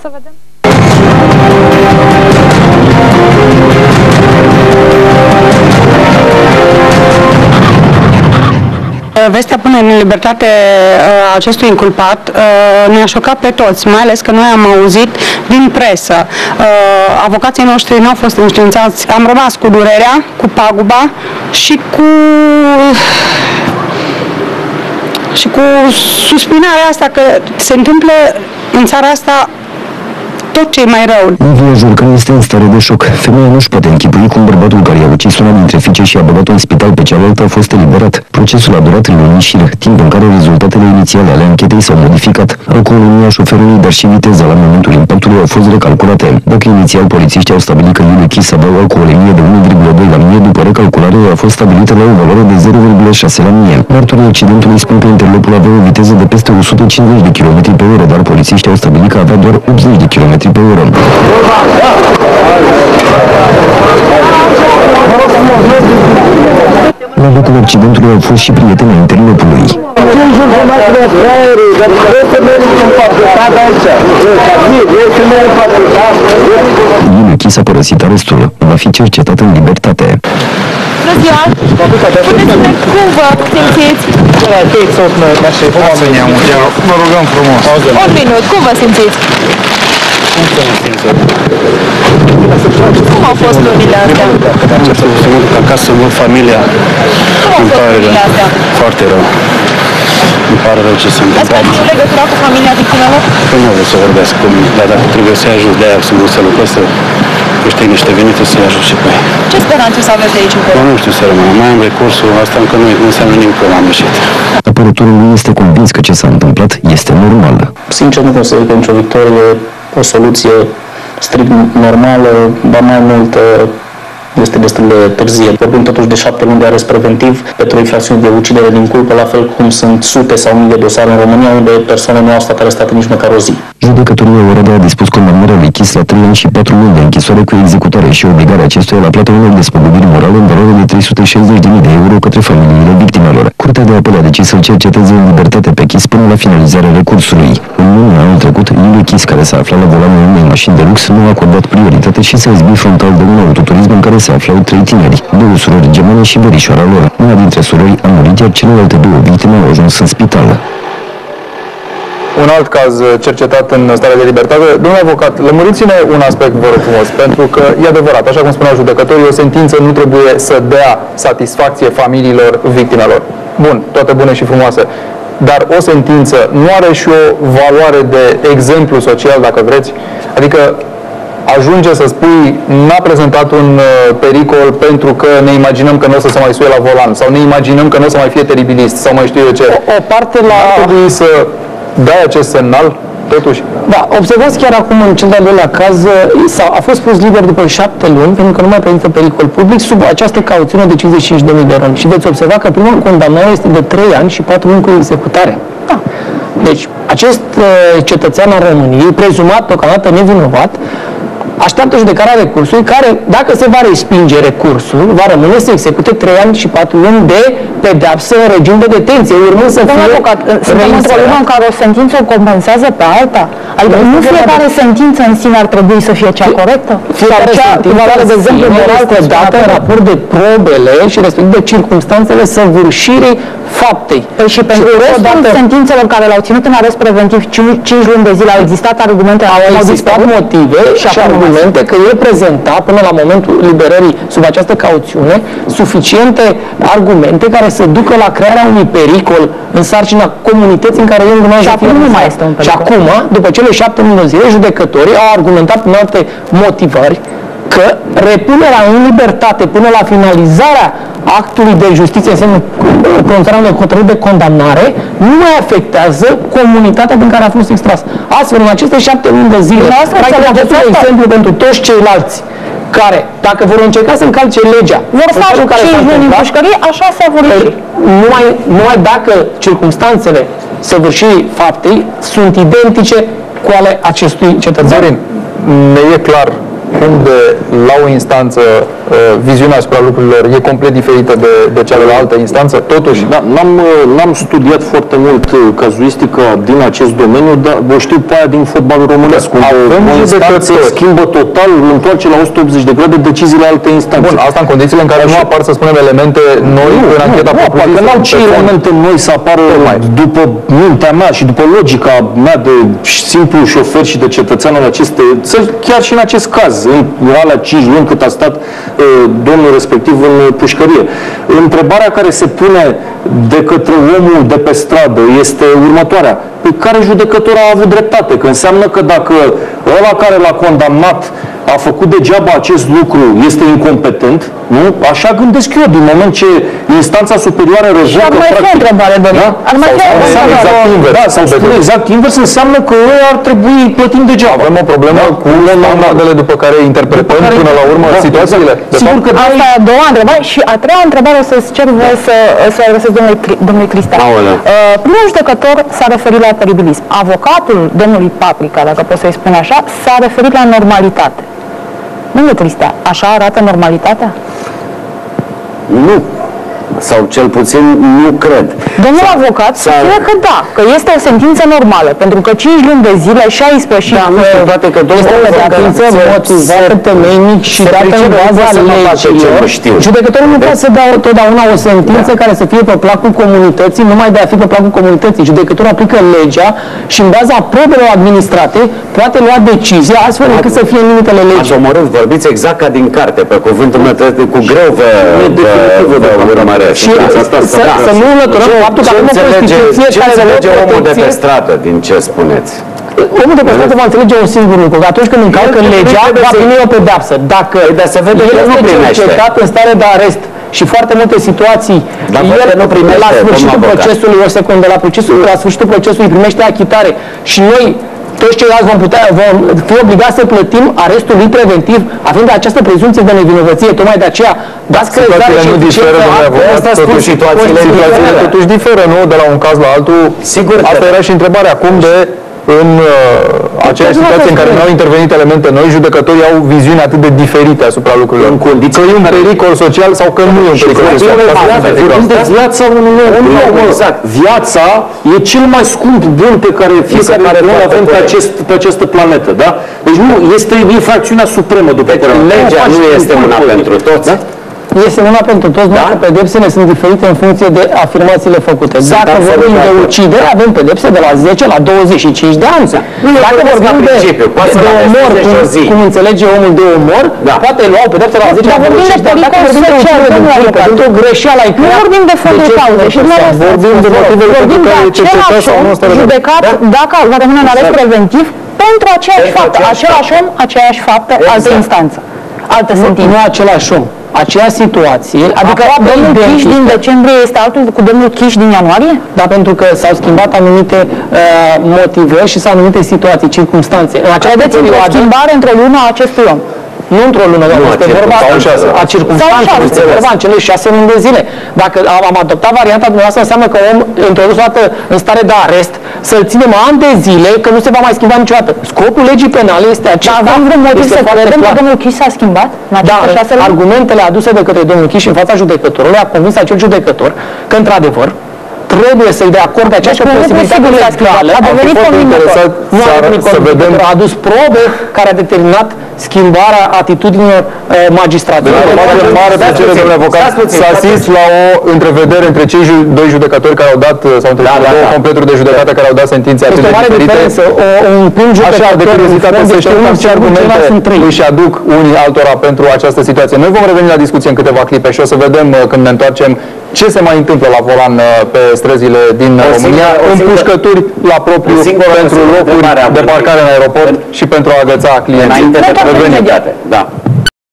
să vedem. Vestea punerii în libertate acestui inculpat ne-a șocat pe toți, mai ales că noi am auzit din presă. Avocații noștri nu au fost înștiințați, am rămas cu durerea, cu paguba și cu suspinarea asta că se întâmplă în țara asta tot ce e mai rău. Livia Jurcan este în stare de șoc. Femeia nu-și poate închipui cum bărbatul care i-a ucis una dintre fiice și a băgat-o în spital pe cealaltă a fost eliberat. Procesul a durat luni șir, timp în care rezultatele inițiale ale anchetei s-au modificat. Alcoolemia șoferului, dar și viteza la momentul impactului au fost recalculate. Dacă inițial polițiștii au stabilit că Iuliu Chis avea o alcoolemie de 1,2 la mie, după recalculare a fost stabilită la o valoare de 0,6 la mie. Martorii accidentului spun că interlopul avea o viteză de peste 150 de km pe oră, dar polițiștii au stabilit că avea doar 80 de km pe oră. La locul accidentului au fost și prietenii interlopului. Iuliu Chis a părăsit arestul. Va fi cercetat în libertate. Bună ziua! Spuneți-ne cum vă simțiți? Vă rugăm frumos. Un minut, cum vă simțiți? Cum au fost lunile astea? Am început să mă duc acasă, să văd familia. Cum au fost lunile astea? Foarte rău. Îmi pare rău ce se Ați întâmplă. mai avut legătura cu familia victimelor? Păi nu vreau să vorbesc cu mine, dar dacă trebuie să-i ajut, de-aia sunt vrut să lucrez, să câștig niște venite, să-i ajut și pe ei. Ce speranțe să aveți de aici încolo? Nu știu să rămână. Mai am recursul, asta încă nu înseamnă nimic că l-am ieșit. Apărătorul nu este convins că ce s-a întâmplat este normal. Sincer, nu consider că nicio victorie o soluție strict normală, ba mai mult este destul de târzie. Vorbim totuși de 7 luni de arest preventiv pentru infracțiuni de ucidere din culpă, la fel cum sunt sute sau mii de dosare în România unde persoane nu au stat arestate nici măcar o zi. Judecătorul Oradea a dispus condamnarea lui Chis la 3 ani și 4 luni de închisoare cu executare și obligarea acestuia la plata unor despăgubiri morale în valoare de 360.000 de euro către familiile victimelor. Curtea de apel a decis să-l cerceteze în libertate pe Chis până la finalizarea recursului. În luna anul trecut, Iuliu Chis, care s-a aflat la volanul unei mașini de lux, nu a acordat prioritate și s-a izbit frontal de un autoturism în care se aflau 3 tineri, 2 surori gemene și verișoara lor. Una dintre surori a murit, iar celelalte 2 victime au ajuns în spital. Un alt caz cercetat în stare de libertate. Domnule avocat, lămuriți-ne un aspect, vă rog frumos, pentru că e adevărat, așa cum spunea judecătorii, o sentință nu trebuie să dea satisfacție familiilor victimelor. Bun, toate bune și frumoase. Dar o sentință nu are și o valoare de exemplu social, dacă vreți? Adică ajunge să spui, n-a prezentat un pericol pentru că ne imaginăm că nu o să se mai suie la volan, sau ne imaginăm că nu o să mai fie teribilist, sau mai știu eu ce. O parte la... Ar trebui să dai acest semnal, totuși? Da, observați chiar acum în cel de-al doilea caz, a fost pus liber după 7 luni, pentru că nu mai prezintă pericol public, sub această cauțiune de 55.000 de euro. Și veți observa că prima condamnare este de 3 ani și 4 luni cu executare. Da. Deci, acest cetățean al României, prezumat deocamdată nevinovat, așteaptă judecarea recursului, care, dacă se va respinge recursul, va rămâne să execute 3 ani și 4 luni de pedeapsă în regim de detenție, urmând să fie suntem într-o lume în care o sentință o compensează pe alta? Adică nu fiecare sentință în sine ar trebui să fie cea corectă? Fiecare sentință, de exemplu, moral dată în raport de probele și respectiv de circumstanțele săvârșirii faptei. Păi și pentru restul sentințelor care l-au ținut în arest preventiv 5 luni de zile au existat argumente? Au existat motive și argumente că el prezenta până la momentul liberării sub această cauțiune suficiente argumente care să ducă la crearea unui pericol în sarcina comunității în care el urmează să fie. Nu mai este un pericol. Și acum, după cele 7 luni de zile, judecătorii au argumentat prin alte motivări că repunerea în libertate până la finalizarea actului de justiție, înseamnă pronunțarea unei hotărâri de condamnare, nu mai afectează comunitatea din care a fost extras. Astfel, în aceste 7 luni de zile, practic, de exemplu pentru toți ceilalți care, dacă vor încerca să încalce legea, vor face 5 luni în pușcărie, așa se vor ieși. Numai dacă circumstanțele săvârșirii faptei sunt identice cu ale acestui cetățean. Dorin, ne e clar cum la o instanță viziunea asupra lucrurilor e complet diferită de cealaltă instanță? Totuși, da, n-am studiat foarte mult cazuistica din acest domeniu, dar o știu pe aia din fotbalul românesc. O instanță schimbă total, întoarce la 180 de grade deciziile alte instanțe. Bun, asta în condițiile în care nu apar, să spunem, elemente noi în ancheta propriu-zisă. Că n-au ce elemente noi să apară după mintea mea și după logica mea de simplu șofer și de cetățean al acestei țări, chiar și în acest caz, în alea 5 luni cât a stat domnul respectiv în pușcărie. Întrebarea care se pune de către omul de pe stradă este următoarea. Pe care judecător a avut dreptate? Că înseamnă că dacă ăla care l-a condamnat a făcut degeaba acest lucru, este incompetent, nu? Așa gândesc eu, din moment ce instanța superioară revocă... Ar mai fi o întrebare, domnule. Ar mai fi o întrebare. Da, sau spune exact invers, înseamnă că ei ar trebui plătim degeaba. Avem o problemă cu standardele după care interpretăm până la urmă situațiile. Sigur că asta e a doua întrebare și a treia întrebare o să-ți cer voie să adresez domnului Cristea. Primul judecător s-a referit la peribilism. Avocatul domnului Paprika, dacă pot să-i spun așa, s-a referit la normalitate. Domnule Cristea, așa arată normalitatea? Nu. Sau cel puțin nu cred. Domnul avocat spune că da, că este o sentință normală, pentru că 5 luni de zile și-a ispășit toate că este o sentință motivată temeinic și dată în baza legilor. Judecătorul nu poate să dea totdeauna o sentință care să fie pe placul comunității, numai de a fi pe placul comunității. Judecătorul aplică legea și în baza probelor administrate poate lua decizia astfel încât să fie în limitele legii. Ați omorât, vorbiți exact ca din carte, pe cuvântul meu, cu greu vă urmăresc. Și să nu înlăturăm faptul că avem o Constituție care înțelege omul de pe stradă din ce spuneți? Omul de pe stradă va înțelege un singur lucru, că atunci când încalcă legea, va primi o pedeapsă. Dacă el este cercetat în stare de arest și foarte multe situații, el la sfârșitul procesului, o secundă, la sfârșitul procesului primește achitare și noi toți ceilalți vom fi obligați să plătim arestul lui preventiv, având această prezumție de nevinovăție. Tocmai de aceea, dați crezare și diferă, asta spun situațiile totuși diferă, nu? De la un caz la altul. Sigur. Asta era și întrebarea acum de în aceeași situație în care nu au intervenit elemente noi, judecătorii au viziuni atât de diferite asupra lucrurilor. În condiții că e un pericol social sau că nu e un pericol social. Viața unui om. Exact. Viața e cel mai scump bun pe care fiecare om avem pe această planetă. Da? Deci nu, este infracțiunea supremă după care legea nu este una pentru toți. Este una pentru toți, dar pedepsele sunt diferite în funcție de afirmațiile făcute. Dacă vorbim de ucidere, avem pedepse de la 10 la 25 de ani. Dacă vorbim de omor, cum înțelege omul de omor, poate lua o pedepsă la 10 la 25 de ani. Dacă vorbim de ucidere pentru o greșeală ai creat, nu vorbim de fondul de cauză. Vorbim de motivele pentru care cercetați sau nu stare judecat dacă va rămâne în arest preventiv pentru aceeași faptă. Același om, aceeași faptă, altă instanță. Altă sentință. Nu același om. Aceea situație, adică domnul Chiș din decembrie este altul cu domnul Chiș din ianuarie? Da, pentru că s-au schimbat anumite motivări și s-au anumite situații, circumstanțe. În acea perioadă, o schimbare într-o lună a acestui om. Nu într-o lună, este vorba a circumstanțelor, este vorba în cele 6 luni de zile. Dacă am adoptat varianta dumneavoastră, înseamnă că om introdus o dată în stare de arest, să-l ținem ani de zile, că nu se va mai schimba niciodată. Scopul legii penale este acesta. Dar avem vreun motiv să credem că domnul Chiș s-a schimbat în aceste 6 luni? Argumentele aduse de către domnul Chiș în fața judecătorului a convins acel judecător că, într-adevăr, trebuie să-i dea acord pe această posibilitate legală. A devenit convingător. Nu a devenit convingător. A adus probe care a determinat schimbarea atitudinilor magistratului. Mare plăcere, domnule avocat, să asist la o întrevedere între cei doi judecători care au dat, sau între două completuri de judecată care au dat sentințe atât de diferite. Este o mare diferență. Un prim judecător de curiozitate să știu ce argumente își aduc unii altora pentru această situație. Noi vom reveni la discuție în câteva clipe și o să vedem când ne întoarcem ce se mai întâmplă la volan pe străzile din România, împușcături la propriu pentru locuri de parcare în aeroport și pentru a agăța clienții. Înainte de